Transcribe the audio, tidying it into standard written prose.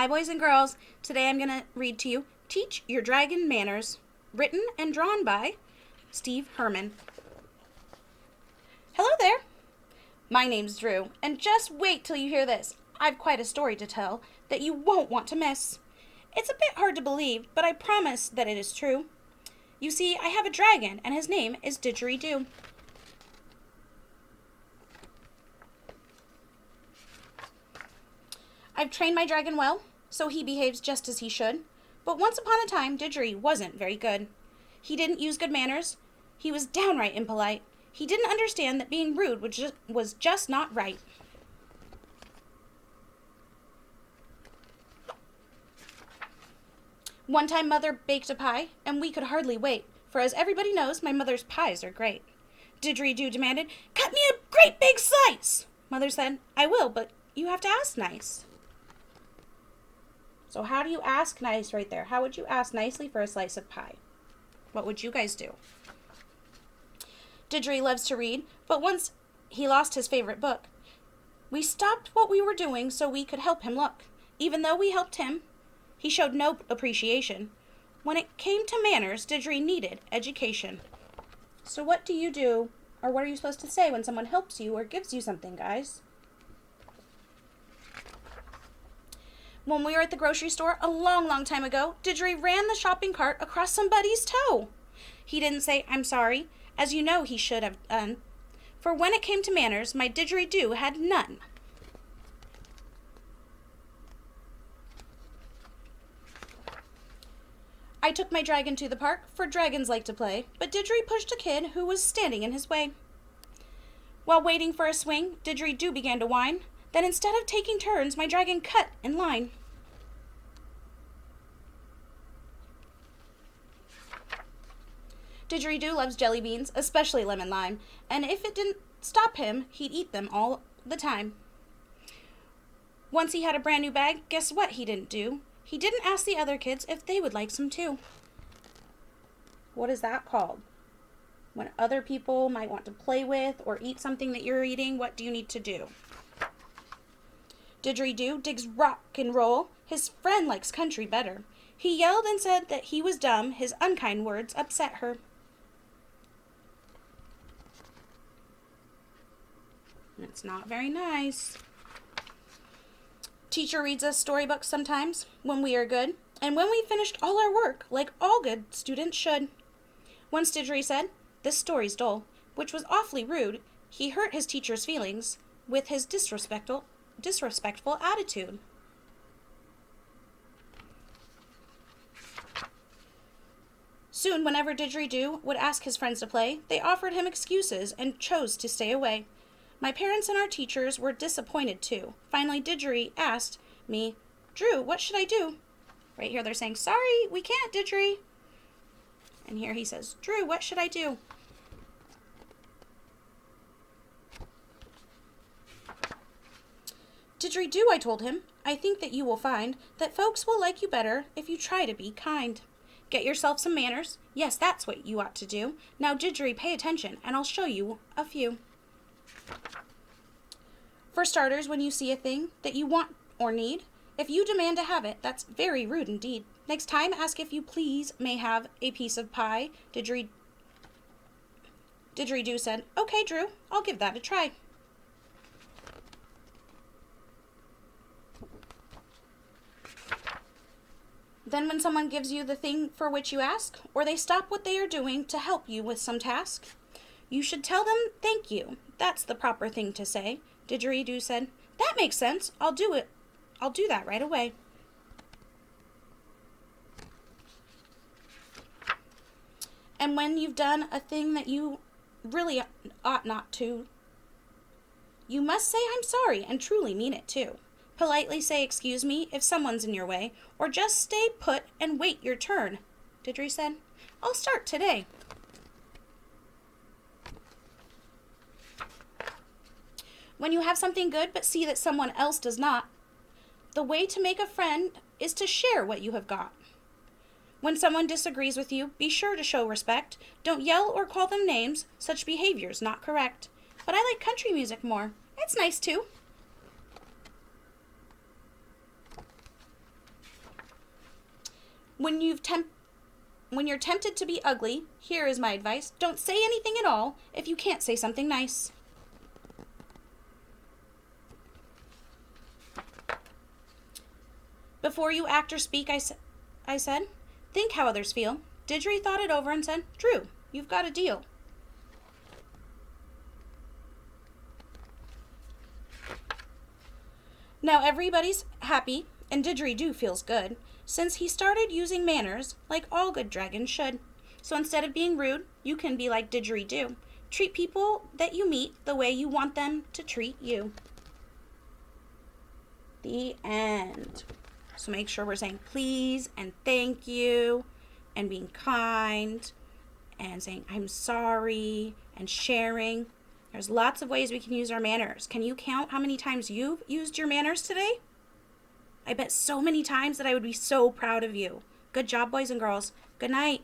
Hi, boys and girls. Today I'm going to read to you Teach Your Dragon Manners, written and drawn by Steve Herman. Hello there. My name's Drew, and just wait till you hear this. I've quite a story to tell that you won't want to miss. It's a bit hard to believe, but I promise that it is true. You see, I have a dragon, and his name is Didgeridoo. I've trained my dragon well, so he behaves just as he should. But once upon a time, Didgeridoo wasn't very good. He didn't use good manners. He was downright impolite. He didn't understand that being rude was just not right. One time Mother baked a pie, and we could hardly wait, for as everybody knows, my mother's pies are great. Didgeridoo demanded, "Cut me a great big slice!" Mother said, "I will, but you have to ask nice." So how do you ask nice right there? How would you ask nicely for a slice of pie? What would you guys do? Didgeridoo loves to read, but once he lost his favorite book. We stopped what we were doing so we could help him look. Even though we helped him, he showed no appreciation. When it came to manners, Didgeridoo needed education. So what do you do, or what are you supposed to say when someone helps you or gives you something, guys? When we were at the grocery store a long, long time ago, Didgeridoo ran the shopping cart across somebody's toe. He didn't say, "I'm sorry," as you know he should have done. For when it came to manners, my Didgeridoo had none. I took my dragon to the park, for dragons like to play, but Didgeridoo pushed a kid who was standing in his way. While waiting for a swing, Didgeridoo began to whine. Then instead of taking turns, my dragon cut in line. Didgeridoo loves jelly beans, especially lemon lime, and if it didn't stop him, he'd eat them all the time. Once he had a brand new bag, guess what he didn't do? He didn't ask the other kids if they would like some too. What is that called? When other people might want to play with or eat something that you're eating, what do you need to do? Didgeridoo digs rock and roll. His friend likes country better. He yelled and said that he was dumb. His unkind words upset her. It's not very nice. Teacher reads us storybooks sometimes when we are good, and when we finished all our work, like all good students should. Once Didgeridoo said, "This story's dull," which was awfully rude. He hurt his teacher's feelings with his disrespectful attitude. Soon, whenever Didgeridoo would ask his friends to play, they offered him excuses and chose to stay away. My parents and our teachers were disappointed too. Finally, Didgeridoo asked me, "Drew, what should I do?" Right here they're saying, "Sorry, we can't, Didgeridoo." And here he says, "Drew, what should I do?" "Didgeridoo," I told him, "I think that you will find that folks will like you better if you try to be kind. Get yourself some manners. Yes, that's what you ought to do. Now, Didgeridoo, pay attention, and I'll show you a few. For starters, when you see a thing that you want or need, if you demand to have it, that's very rude indeed. Next time, ask if you please may have a piece of pie." Didgeridoo said, "Okay, Drew, I'll give that a try." Then when someone gives you the thing for which you ask, or they stop what they are doing to help you with some task, you should tell them thank you. That's the proper thing to say. Didgeridoo said, "That makes sense. I'll do it. I'll do that right away." And when you've done a thing that you really ought not to, you must say "I'm sorry" and truly mean it too. Politely say "excuse me" if someone's in your way, or just stay put and wait your turn. Didgeridoo said, "I'll start today." When you have something good but see that someone else does not, the way to make a friend is to share what you have got. When someone disagrees with you, be sure to show respect. Don't yell or call them names. Such behavior's not correct. But I like country music more. It's nice too. When when you're tempted to be ugly, here is my advice. Don't say anything at all if you can't say something nice. Before you act or speak, I said, think how others feel. Didgery thought it over and said, Drew, you've got a deal. Now everybody's happy, and Didgeridoo feels good, since he started using manners like all good dragons should. So instead of being rude, you can be like Didgeridoo. Treat people that you meet the way you want them to treat you. The end. So make sure we're saying please and thank you and being kind and saying I'm sorry and sharing. There's lots of ways we can use our manners. Can you count how many times you've used your manners today? I bet so many times that I would be so proud of you. Good job, boys and girls. Good night.